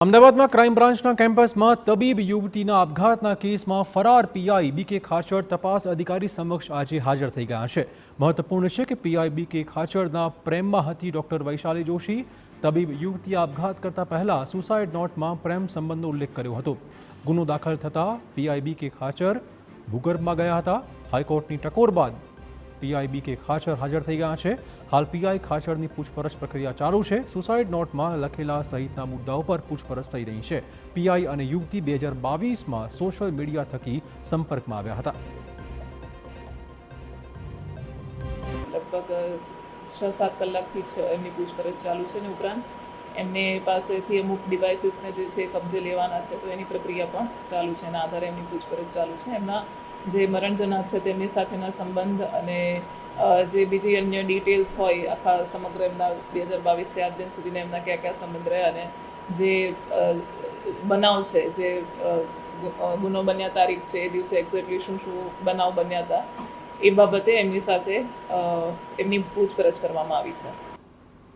અમદાવાદમાં ક્રાઇમ બ્રાન્ચના કેમ્પસમાં તબીબ યુવતીના આપઘાતના કેસમાં ફરાર પીઆઈ બીકે ખાચર તપાસ અધિકારી સમક્ષ આજે હાજર થઈ ગયા છે। મહત્વપૂર્ણ છે કે પીઆઈ બીકે ખાચરના પ્રેમમાં હતી ડોક્ટર વૈશાલી જોશી। તબીબ યુવતીએ આપઘાત કરતા પહેલા સુસાઇડ નોટમાં પ્રેમ સંબંધનો ઉલ્લેખ કર્યો હતો। ગુનો દાખલ થતાં પીઆઈ બીકે ખાચર ભૂગર્ભમાં ગયા હતા। હાઈકોર્ટની ટકોર બાદ પીઆઈ બીકે ખાચર હાજર થઈ ગયા છે। હાલ પીઆઈ ખાચરની પૂછપરછ પ્રક્રિયા ચાલુ છે। સુસાઇડ નોટમાં લખેલા સહિતના મુદ્દાઓ પર પૂછપરછ થઈ રહી છે। પીઆઈ અને યુવતી 2022માં સોશિયલ મીડિયા થકી સંપર્કમાં આવ્યા હતા। લગભગ 6-7 કલાકથી એમની પૂછપરછ ચાલુ છે ને ઉપરાંત એમને પાસેથી અમુક ડિવાઇસીસને જે છે કબજે લેવાના છે તો એની પ્રક્રિયા પણ ચાલુ છે। એના આધારે એમની પૂછપરછ ચાલુ છે। એમના જે મરણજનક છે તેમની સાથેના સંબંધ અને જે બીજી અન્ય ડિટેલ્સ હોય આખા સમગ્ર એમના 2022થી આજ દિન સુધીના એમના કયા કયા સંબંધ રહ્યા અને જે બનાવ છે જે ગુનો બન્યા તારીખ છે એ દિવસે એક્ઝેક્ટલી શું શું બનાવ બન્યા હતા એ બાબતે એમની સાથે એમની પૂછપરછ કરવામાં આવી છે।